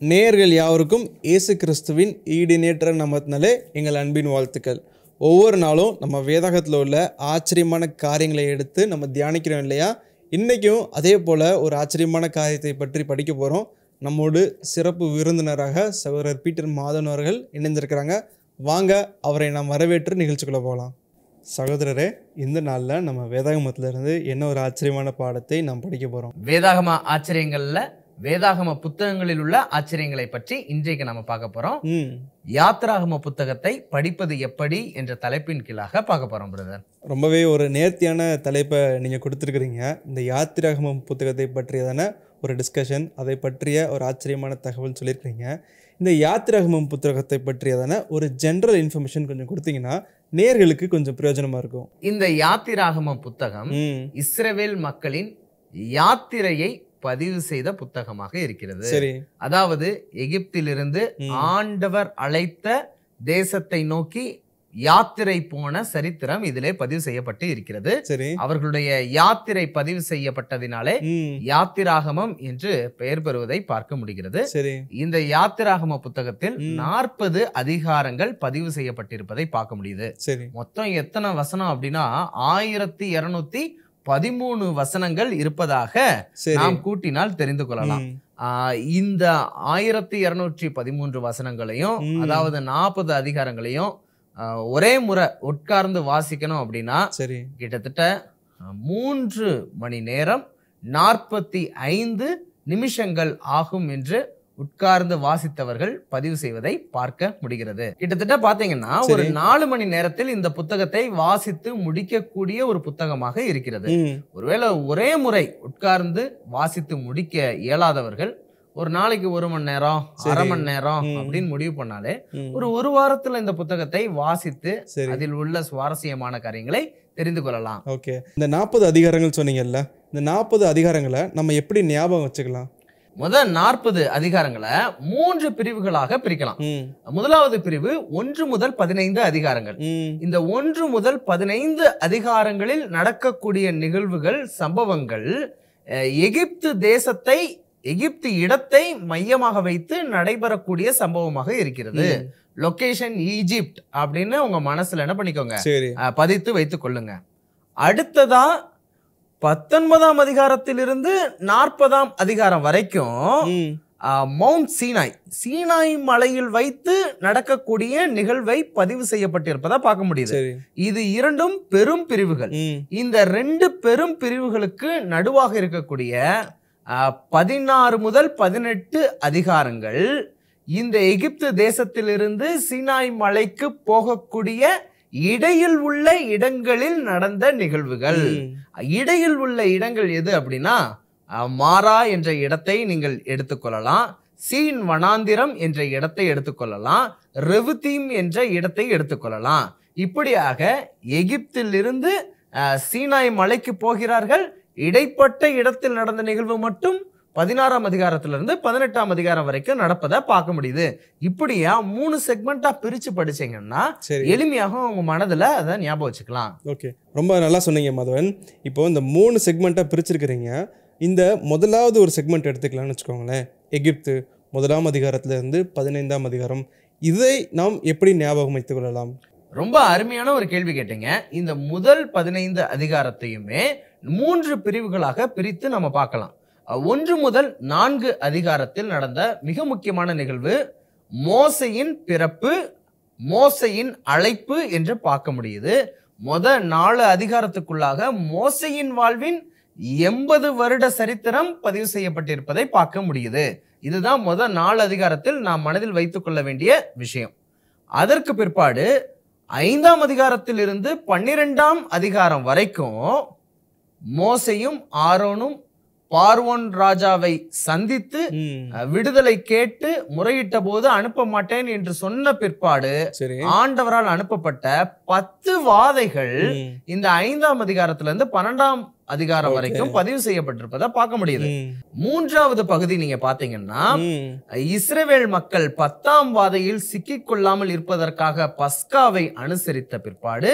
நேயர்கள் யாவருக்கும் இயேசு கிறிஸ்துவின் ஈடினேற்ற நாமத்தினாலே எங்கள் அன்பின் வாழ்த்துக்கள். ஒவ்வொரு நாளும் நம்ம வேதாகத்தில் உள்ள ஆச்சரியமான காரியங்களை எடுத்து நம்ம தியானிக்கிறோம் இல்லையா? இன்றைக்கும் அதே போல் ஒரு ஆச்சரியமான காரியத்தை பற்றி படிக்க போகிறோம். நம்மோடு சிறப்பு விருந்தினராக சகோதரர் பீட்டர் மாதன் அவர்கள் இணைந்திருக்கிறாங்க. வாங்க அவரை நாம் வரவேற்று நிகழ்ச்சிக்குள்ளே போகலாம். சகோதரரே, இந்த நாளில் நம்ம வேதாகமத்திலிருந்து என்ன ஒரு ஆச்சரியமான பாடத்தை நாம் படிக்க போகிறோம்? வேதாகம ஆச்சரியங்கள்ல வேதாகம புத்தகங்களில் உள்ள ஆச்சரியங்களை பற்றி இன்றைக்கு நம்ம பார்க்க போறோம். யாத்திராகம புத்தகத்தை படிப்பது எப்படி என்ற தலைப்பின் கீழாக பார்க்க போறோம் பிரதர். ரொம்பவே ஒரு நேர்த்தியான தலைப்பை நீங்கள் கொடுத்துருக்குறீங்க. இந்த யாத்திராகம புத்தகத்தை பற்றியதான ஒரு டிஸ்கஷன், அதை பற்றிய ஒரு ஆச்சரியமான தகவல் சொல்லியிருக்கிறீங்க. இந்த யாத்திராகம புத்தகத்தை பற்றியதான ஒரு ஜென்ரல் இன்ஃபர்மேஷன் கொஞ்சம் கொடுத்தீங்கன்னா நேயர்களுக்கு கொஞ்சம் பிரயோஜனமாக இருக்கும். இந்த யாத்திராகம புத்தகம் இஸ்ரவேல் மக்களின் யாத்திரையை பதிவு செய்த புத்தகமாக இருக்கிறது. சரி, அதாவது எகிப்திலிருந்து ஆண்டவர் அழைத்த தேசத்தை நோக்கி யாத்திரை போன சரித்திரம் இதிலே பதிவு செய்யப்பட்டு இருக்கிறது. சரி, அவர்களுடைய யாத்திரை பதிவு செய்யப்பட்டதினாலே யாத்திராகமம் என்று பெயர் பெறுவதை பார்க்க முடிகிறது. சரி, இந்த யாத்திராகம புத்தகத்தில் 40 அதிகாரங்கள் பதிவு செய்யப்பட்டிருப்பதை பார்க்க முடியுது. சரி, மொத்தம் எத்தனை வசனம் அப்படின்னா 1213 வசனங்கள் இருப்பதாக நாம் கூட்டினால் தெரிந்து கொள்ளலாம். இந்த 1213 வசனங்களையும் அதாவது 40 அதிகாரங்களையும் ஒரே முறை உட்கார்ந்து வாசிக்கணும் அப்படின்னா கிட்டத்தட்ட 3 மணி நேரம் 45 நிமிஷங்கள் ஆகும் என்று உட்கார்ந்து வாசித்தவர்கள் பதிவு செய்வதை பார்க்க முடிகிறது. கிட்டத்தட்ட பாத்தீங்கன்னா ஒரு 4 மணி நேரத்தில் இந்த புத்தகத்தை வாசித்து முடிக்கக்கூடிய ஒரு புத்தகமாக இருக்கிறது. ஒருவேளை ஒரே முறை உட்கார்ந்து வாசித்து முடிக்க இயலாதவர்கள் ஒரு நாளைக்கு 1 மணி நேரம், அரை மணி நேரம் அப்படின்னு முடிவு பண்ணாலே ஒரு வாரத்துல இந்த புத்தகத்தை வாசித்து அதில் உள்ள சுவாரஸ்யமான காரியங்களை தெரிந்து கொள்ளலாம். ஓகே, இந்த 40 அதிகாரங்கள் சொன்னீங்கல்ல, இந்த 40 அதிகாரங்களை நம்ம எப்படி ஞாபகம் வச்சுக்கலாம்? முதல் 40 அதிகாரங்களை 3 பிரிவுகளாக பிரிக்கலாம். முதலாவது பிரிவு 1 முதல் 15 அதிகாரங்கள். இந்த 1 முதல் 15 அதிகாரங்களில் நடக்கக்கூடிய நிகழ்வுகள், சம்பவங்கள் எகிப்து தேசத்தை, எகிப்து இடத்தை மையமாக வைத்து நடைபெறக்கூடிய சம்பவமாக இருக்கிறது. லொகேஷன் ஈஜிப்ட் அப்படின்னு உங்க மனசுல என்ன பண்ணிக்கோங்க, பதித்து வைத்துக் கொள்ளுங்க. அடுத்ததா 19ஆம் அதிகாரத்திலிருந்து 40ஆம் அதிகாரம் வரைக்கும் மவுண்ட் சீனாய் மலையில் வைத்து நடக்கக்கூடிய நிகழ்வை பதிவு செய்யப்பட்டிருப்பதா பார்க்க முடியுது. இது 2 பெரும் பிரிவுகள். இந்த 2 பெரும் பிரிவுகளுக்கு நடுவாக இருக்கக்கூடிய 16 முதல் 18 அதிகாரங்கள் இந்த எகிப்து தேசத்திலிருந்து சீனாய் மலைக்கு போகக்கூடிய இடையில் உள்ள இடங்களில் நடந்த நிகழ்வுகள். இடையில் உள்ள இடங்கள் எது அப்படின்னா மாரா என்ற இடத்தை நீங்கள் எடுத்துக்கொள்ளலாம், சீன் வனாந்திரம் என்ற இடத்தை எடுத்துக்கொள்ளலாம், ரெவுதீம் என்ற இடத்தை எடுத்துக்கொள்ளலாம். இப்படியாக எகிப்திலிருந்து சீனாய் மலைக்கு போகிறார்கள். இடைப்பட்ட இடத்தில் நடந்த நிகழ்வு மட்டும் 16ஆம் அதிகாரத்திலிருந்து 18ஆம் அதிகாரம் வரைக்கும் நடப்பதை பார்க்க முடியுது. இப்படியா 3 செக்மெண்டா பிரிச்சு படிச்சீங்கன்னா எளிமையாக உங்க மனதுல அதை ஞாபகம் வச்சுக்கலாம். ஓகே, ரொம்ப நல்லா சொன்னீங்க மாதவன். இப்போ இந்த 3 செக்மெண்டா பிரிச்சிருக்கிறீங்க. இந்த முதலாவது ஒரு செக்மெண்ட் எடுத்துக்கலாம்னு வச்சுக்கோங்களேன். எகிப்து 1ஆம் அதிகாரத்திலிருந்து 15ஆம் அதிகாரம், இதை நாம் எப்படி ஞாபகம் வைத்துக் கொள்ளலாம்? ரொம்ப அருமையான ஒரு கேள்வி கேட்டீங்க. இந்த முதல் 15 அதிகாரத்தையுமே 3 பிரிவுகளாக பிரித்து நம்ம பார்க்கலாம். 1 முதல் 4 அதிகாரத்தில் நடந்த மிக முக்கியமான நிகழ்வு மோசையின் பிறப்பு, மோசையின் அழைப்பு என்று பார்க்க முடியுது. முதல் 4 அதிகாரத்துக்குள்ளாக மோசையின் வாழ்வின் 80 வருட சரித்திரம் பதிவு செய்யப்பட்டிருப்பதை பார்க்க முடியுது. இதுதான் முதல் 4 அதிகாரத்தில் நாம் மனதில் வைத்துக் கொள்ள வேண்டிய விஷயம். அதற்கு பிற்பாடு 5ஆம் அதிகாரத்தில் இருந்து 12ஆம் அதிகாரம் வரைக்கும் மோசையும் ஆரோனும் பார்வோன் ராஜாவை சந்தித்து விடுதலை கேட்டு முறையிட்ட போது அனுப்ப மாட்டேன் என்று சொன்ன பிற்பாடு ஆண்டவரால் அனுப்பப்பட்ட 10 வாதைகள் இந்த 5ஆம் அதிகாரத்திலிருந்து 12ஆம் அதிகாரம் வரைக்கும் பதிவு செய்யப்பட்டிருப்பதை பார்க்க முடியுது. 3வது பகுதி நீங்க பாத்தீங்கன்னா இஸ்ரவேல் மக்கள் 10ஆம் வாதையில் சிக்கிக் கொள்ளாமல் இருப்பதற்காக பஸ்காவை அனுசரித்த பிற்பாடு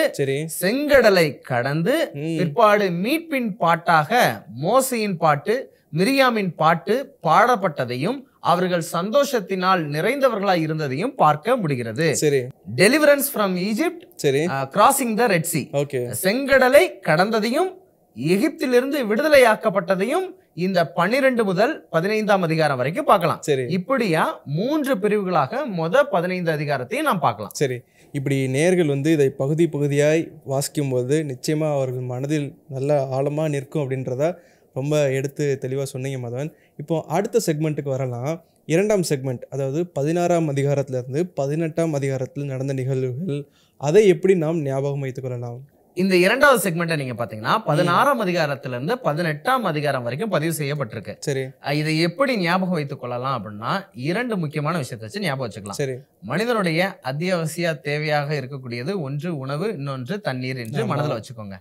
செங்கடலை கடந்து பிற்பாடு மீட்பின் பாட்டாக மோசையின் பாட்டு, மிரியாமின் பாட்டு பாடப்பட்டதையும் அவர்கள் சந்தோஷத்தினால் நிறைந்தவர்களாய் இருந்ததையும் பார்க்க முடிகிறது. சரி. டெலிவரன்ஸ் ஃப்ரம் ஈஜிப்ட், சரி, crossing the red C, okay, செங்கடலை கடந்ததையும் எகிப்திலிருந்து விடுதலையாக்கப்பட்டதையும் இந்த 12 முதல் 15ஆம் அதிகாரம் வரைக்கும் பார்க்கலாம். சரி. இப்படியா 3 பிரிவுகளாக 15 அதிகாரத்தையும் நாம் பார்க்கலாம். சரி. இப்படி நேர்கள் வந்து இதை பகுதி பகுதியாய் வாசிக்கும் போது நிச்சயமா அவர்கள் மனதில் நல்ல ஆழமா நிற்கும் அப்படின்றத ரொம்ப எடுத்து தெளிவாக சொன்னீங்க மதவன். இப்போ அடுத்த செக்மெண்ட்டுக்கு வரலாம். 2ஆம் செக்மெண்ட், அதாவது 16ஆம் அதிகாரத்திலிருந்து 18ஆம் அதிகாரத்தில் நடந்த நிகழ்வுகள், அதை எப்படி நாம் ஞாபகம் வைத்துக் கொள்ளலாம்? இந்த 2வது செக்மெண்ட்டை நீங்க பாத்தீங்கன்னா 16ஆம் அதிகாரத்திலிருந்து 18ஆம் அதிகாரம் வரைக்கும் பதிவு செய்யப்பட்டிருக்கு. சரி. இதை எப்படி ஞாபகம் வைத்துக் கொள்ளலாம் அப்படின்னா 2 முக்கியமான விஷயத்தை வச்சு ஞாபகம் வச்சுக்கலாம். சரி. மனிதனுடைய அத்தியாவசிய தேவையாக இருக்கக்கூடியது ஒன்று உணவு, இன்னொன்று தண்ணீர் என்று மனதில் வச்சுக்கோங்க.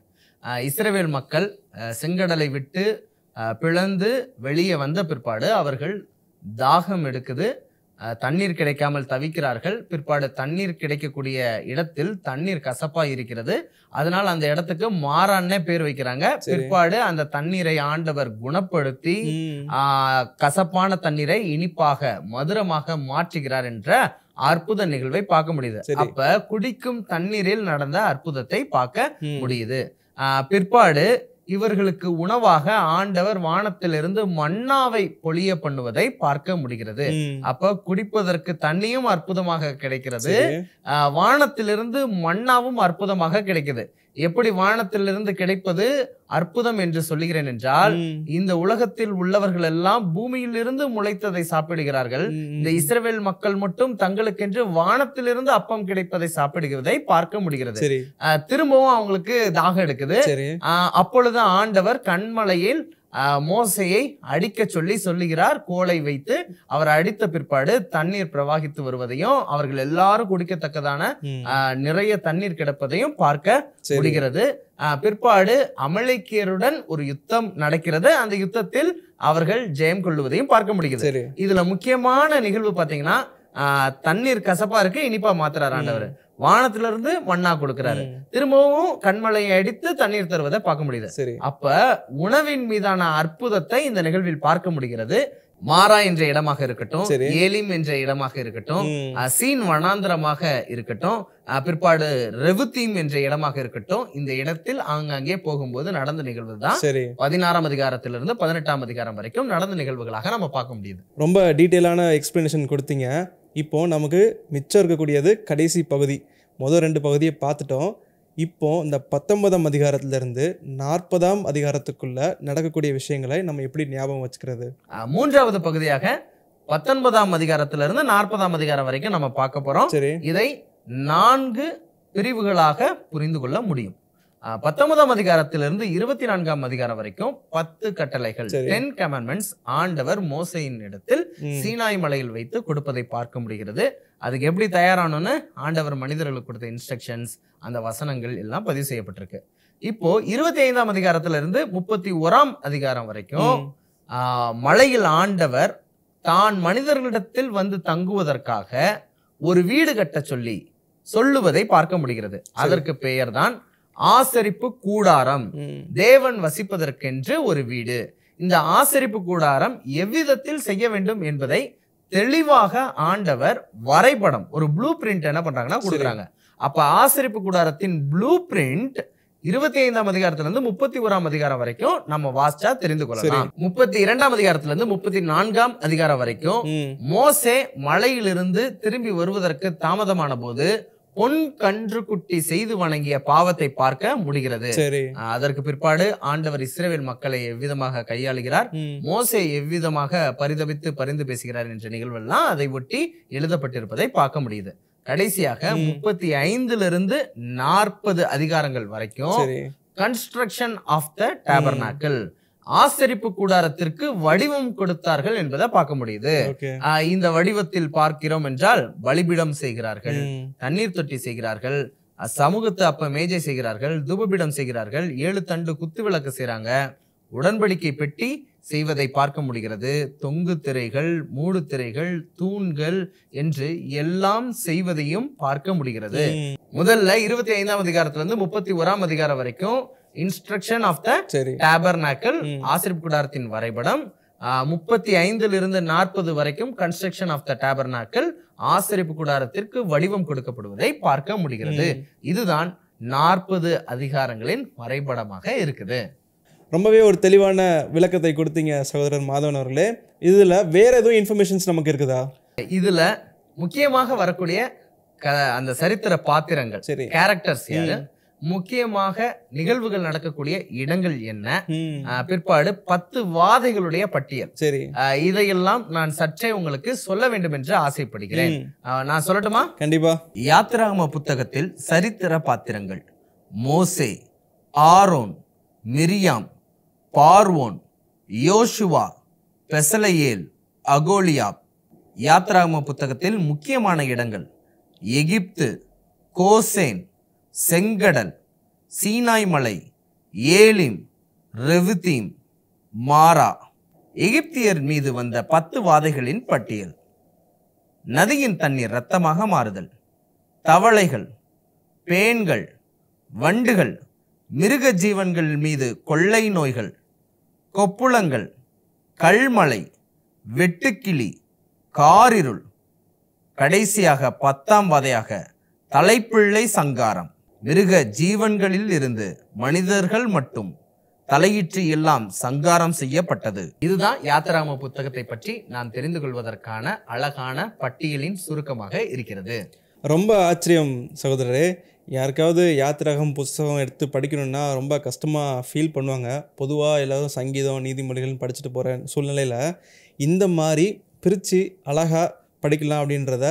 இஸ்ரவேல் மக்கள் செங்கடலை விட்டு பிளந்து வெளியே வந்த பிற்பாடு அவர்கள் தாகம் எடுக்குது, தண்ணீர் கிடைக்காமல் தவிக்கிறார்கள். பிற்பாடு தண்ணீர் கிடைக்கக்கூடிய இடத்தில் தண்ணீர் கசப்பா இருக்கிறது, அதனால அந்த இடத்துக்கு மாறான்னே பேர் வைக்கிறாங்க. பிற்பாடு அந்த தண்ணீரை ஆண்டவர் குணப்படுத்தி கசப்பான தண்ணீரை இனிப்பாக மதுரமாக மாற்றுகிறார் என்ற அற்புத நிகழ்வை பார்க்க முடியுது. அப்ப குடிக்கும் தண்ணீரில் நடந்த அற்புதத்தை பார்க்க முடியுது. பிற்பாடு இவர்களுக்கு உணவாக ஆண்டவர் வானத்திலிருந்து மன்னாவை பொழிய பண்ணுவதை பார்க்க முடிகிறது. அப்ப குடிப்பதற்கு தண்ணியும் அற்புதமாக கிடைக்கிறது, வானத்திலிருந்து மன்னாவும் அற்புதமாக கிடைக்குது. எப்படி வானத்திலிருந்து கிடைப்பது அற்புதம் என்று சொல்லுகிறேன் என்றால், இந்த உலகத்தில் உள்ளவர்கள் எல்லாம் பூமியிலிருந்து முளைத்ததை சாப்பிடுகிறார்கள். இந்த இஸ்ரவேல் மக்கள் மட்டும் தங்களுக்கென்று வானத்திலிருந்து அப்பம் கிடைப்பதை சாப்பிடுகிறதை பார்க்க முடிகிறது. திரும்பவும் அவங்களுக்கு தாகம் எடுக்குது. அப்பொழுது ஆண்டவர் கண்மலையில் மோசையை அடிக்க சொல்லுகிறார். கோலை வைத்து அவர் அடித்த பிற்பாடு தண்ணீர் பிரவாகித்து வருவதையும் அவர்கள் எல்லாரும் குடிக்கத்தக்கதான நிறைய தண்ணீர் கிடப்பதையும் பார்க்க முடிகிறது. பிற்பாடு அமலேக்கியருடன் ஒரு யுத்தம் நடக்கிறது. அந்த யுத்தத்தில் அவர்கள் ஜெயம் கொள்ளுவதையும் பார்க்க முடிகிறது. இதுல முக்கியமான நிகழ்வு பாத்தீங்கன்னா, தண்ணீர் கசப்பா இருக்கு, இனிப்பா மாத்துறாரு ஆண்டவர். வானத்திலிருந்து மண்ணா கொடுக்கிறாரு. திரும்பவும் கண்மலையை அடித்து தண்ணீர் தருவதை பார்க்க முடியுது. அப்ப உணவின் மீதான அற்புதத்தை இந்த நிகழ்வில் பார்க்க முடிகிறது. மாரா என்ற இடமாக இருக்கட்டும், ஏலிம் என்ற இடமாக இருக்கட்டும், சீன் வனாந்தரமாக இருக்கட்டும், பிற்பாடு ரெவுத்தீம் என்ற இடமாக இருக்கட்டும், இந்த இடத்தில் ஆங்காங்கே போகும்போது நடந்த நிகழ்வு தான் 16ஆம் அதிகாரத்திலிருந்து 18ஆம் அதிகாரம் வரைக்கும் நடந்த நிகழ்வுகளாக நம்ம பார்க்க முடியுது. ரொம்ப டீட்டெயிலான எக்ஸ்பிளனேஷன் கொடுத்தீங்க. இப்போ நமக்கு மிச்சம் இருக்கக்கூடியது கடைசி பகுதி. முதல் 2 பகுதியை பார்த்துட்டோம். இப்போ இந்த 19ஆம் அதிகாரத்திலிருந்து 40ஆம் அதிகாரத்துக்குள்ள நடக்கக்கூடிய விஷயங்களை நம்ம எப்படி ஞாபகம் வச்சுக்கிறது? 3வது பகுதியாக 19ஆம் அதிகாரத்திலிருந்து 40ஆம் அதிகாரம் வரைக்கும் நம்ம பார்க்க போறோம். இதை 4 பிரிவுகளாக புரிந்து கொள்ள முடியும். 19ஆம் அதிகாரத்திலிருந்து 24ஆம் அதிகாரம் வரைக்கும் 10 கட்டளைகள், 10 commandments ஆண்டவர் மோசேயின் இடத்தில் சீனாய் மலையில் வைத்து கொடுப்பதை பார்க்க முடிகிறது. அதுக்கு எப்படி தயாரானோன்னு ஆண்டவர் மனிதர்களுக்கு கொடுத்த இன்ஸ்ட்ரக்ஷன்ஸ், அந்த வசனங்கள் எல்லாம் பதிவு செய்யப்பட்டிருக்கு. இப்போ 25ஆம் அதிகாரத்திலிருந்து 31ஆம் அதிகாரம் வரைக்கும் மலையில் ஆண்டவர் தான் மனிதர்களிடத்தில் வந்து தங்குவதற்காக ஒரு வீடு கட்ட சொல்லுவதை பார்க்க முடிகிறது. அதற்கு பெயர் தான் ஆசரிப்பு கூடாரம். தேவன் வசிப்பதற்கென்று ஒரு வீடு. இந்த ஆசரிப்பு கூடாரம் எவ்விதத்தில் செய்ய வேண்டும் என்பதை தெளிவாக ஆண்டவர் வரைபடம், ஒரு ப்ளூ பிரிண்ட் என்ன பண்றாங்கன்னா கொடுக்குறாங்க. அப்ப ஆசரிப்பு கூடாரத்தின் ப்ளூ பிரிண்ட் 25ஆம் அதிகாரத்திலிருந்து 31ஆம் அதிகாரம் வரைக்கும் நம்ம வாசிச்சா தெரிந்து கொள்ளலாம். 32ஆம் அதிகாரத்திலிருந்து 34ஆம் அதிகாரம் வரைக்கும் மோசே மலையிலிருந்து திரும்பி வருவதற்கு தாமதமான போது பொன் கன்று குட்டி செய்து வணங்கிய பாவத்தை பார்க்க முடிகிறது. அதற்கு பிற்பாடு ஆண்டவர் இஸ்ரவேல் மக்களை எவ்விதமாக கையாளுகிறார், மோசே எவ்விதமாக பரிதபித்து பரிந்து பேசுகிறார் என்ற நிகழ்வெல்லாம் அதை ஒட்டி எழுதப்பட்டிருப்பதை பார்க்க முடியுது. கடைசியாக 35லிருந்து 40 அதிகாரங்கள் வரைக்கும் கன்ஸ்ட்ரக்ஷன் ஆஃப் த டேபர்னாக்கிள், ஆசரிப்பு கூடாரத்திற்கு வடிவம் கொடுத்தார்கள் என்பதை பார்க்க முடியுது. இந்த வடிவத்தில் பார்க்கிறோம் என்றால் பலிபீடம் செய்கிறார்கள், தண்ணீர் தொட்டி செய்கிறார்கள், சமூகத்து அப்ப மேஜை செய்கிறார்கள், தூபபீடம் செய்கிறார்கள், 7 தண்டு குத்து விளக்கு செய்றாங்க, உடன்படிக்கை பெட்டி செய்வதை பார்க்க முடிகிறது. தொங்கு திரைகள், மூடு திரைகள், தூண்கள் என்று எல்லாம் செய்வதையும் பார்க்க முடிகிறது. முதல்ல 25ஆம் அதிகாரத்திலிருந்து 31ஆம் அதிகாரம் வரைக்கும் இன்ஸ்ட்ரக்ஷன் ஆஃப் த டேபர்னாக்கிள், ஆசரிப்பு கூடாரத்தின் வரைபடம். 35 40 வரைக்கும் கன்ஸ்ட்ரக்ஷன் ஆஃப் த டேபர்னாக்கிள், ஆசரிப்பு கூடாரத்திற்கு வடிவம் கொடுக்கப்படுவதை பார்க்க முடிகிறது. இதுதான் 40 அதிகாரங்களின் வரைபடமாக இருக்குது. ரொம்பவே ஒரு தெளிவான விளக்கத்தை கொடுத்தீங்க சகோதரர் மாதவன் அவர்களே. இதுல வேற எதுவும் இன்ஃபர்மேஷன்ஸ் நமக்கு இருக்குதா? இதுல முக்கியமாக வரக்கூடிய அந்த சரித்திர பாத்திரங்கள், கேரக்டர்ஸ் யாரு, முக்கியமாக நிகழ்வுகள் நடக்கக்கூடிய இடங்கள் என்ன, பிற்பாடு 10 வாதைகளுடைய பட்டியல், சரி, இதையெல்லாம் நான் சற்றே உங்களுக்கு சொல்ல வேண்டும் என்று ஆசைப்படுகிறேன். நான் சொல்லட்டுமா? கண்டிப்பா. யாத்திராகம புத்தகத்தில் சரித்திர பாத்திரங்கள்: மோசே, ஆரோன், மிரியாம், பார்வோன், யோசுவா, பெசலெயேல், அகோலியாப். யாத்திராகம புத்தகத்தில் முக்கியமான இடங்கள்: எகிப்து, கோசேன், செங்கடல், சீனாய் மலை, ஏலிம், ரெவிதீம், மாரா. எகிப்தியர் மீது வந்த 10 வாதைகளின் பட்டியல்: நதியின் தண்ணீர் இரத்தமாக மாறுதல், தவளைகள், பேன்கள், வண்டுகள், மிருக ஜீவன்கள் மீது கொள்ளை நோய்கள், கொப்புளங்கள், கல்மலை, வெட்டுக்கிளி, காரிருள். கடைசியாக 10ஆம் வாதையாக தலைப்பிள்ளை சங்காரம். மிருக ஜீவன்களில் இருந்து மனிதர்கள் மட்டும் தலையிற்று எல்லாம் சங்காரம் செய்யப்பட்டது. இதுதான் யாத்திராகம புத்தகத்தை பற்றி நான் தெரிந்து கொள்வதற்கான அழகான பட்டியலின் சுருக்கமாக இருக்கிறது. ரொம்ப ஆச்சரியம் சகோதரரே. யாருக்காவது யாத்திராகம் புத்தகம் எடுத்து படிக்கணும்னா ரொம்ப கஷ்டமாக ஃபீல் பண்ணுவாங்க. பொதுவாக எல்லோரும் சங்கீதம், நீதிமொழிகள்னு படிச்சுட்டு போகிற சூழ்நிலையில் இந்த மாதிரி பிரித்து அழகாக படிக்கலாம் அப்படின்றத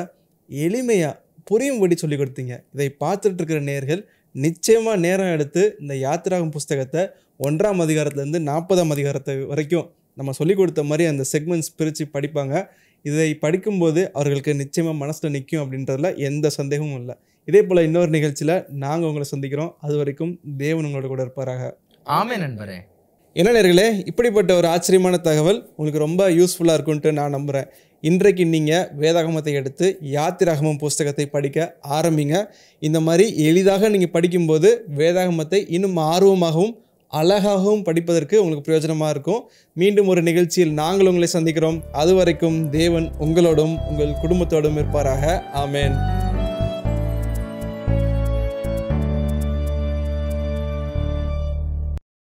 எளிமையாக புரியும்படி சொல்லி கொடுத்தீங்க. இதை பார்த்துட்டு இருக்கிற நேயர்கள் நிச்சயமாக நேரம் எடுத்து இந்த யாத்திராகம் புஸ்தகத்தை 1ஆம் அதிகாரத்துலேருந்து 40ஆம் அதிகாரத்தை வரைக்கும் நம்ம சொல்லி கொடுத்த மாதிரி அந்த செக்மெண்ட்ஸ் பிரித்து படிப்பாங்க. இதை படிக்கும்போது அவர்களுக்கு நிச்சயமாக மனசில் நிற்கும் அப்படின்றதுல எந்த சந்தேகமும் இல்லை. இதே போல் இன்னொரு நிகழ்ச்சியில் நாங்கள் உங்களை சந்திக்கிறோம். அது வரைக்கும் தேவன் உங்களோட கூட இருப்பாராக. ஆமென் நண்பரே. என்ன நேயர்களே, இப்படிப்பட்ட ஒரு ஆச்சரியமான தகவல் உங்களுக்கு ரொம்ப யூஸ்ஃபுல்லாக இருக்குன்ட்டு நான் நம்புகிறேன். இன்றைக்கு நீங்கள் வேதாகமத்தை எடுத்து யாத்திராகமம் புஸ்தகத்தை படிக்க ஆரம்பிங்க. இந்த மாதிரி எளிதாக நீங்கள் படிக்கும்போது வேதாகமத்தை இன்னும் ஆர்வமாகவும் அழகாகவும் படிப்பதற்கு உங்களுக்கு பிரயோஜனமாக இருக்கும். மீண்டும் ஒரு நிகழ்ச்சியில் நாங்கள் உங்களை சந்திக்கிறோம். அது வரைக்கும் தேவன் உங்களோடும் உங்கள் குடும்பத்தோடும் இருப்பாராக. ஆமென்.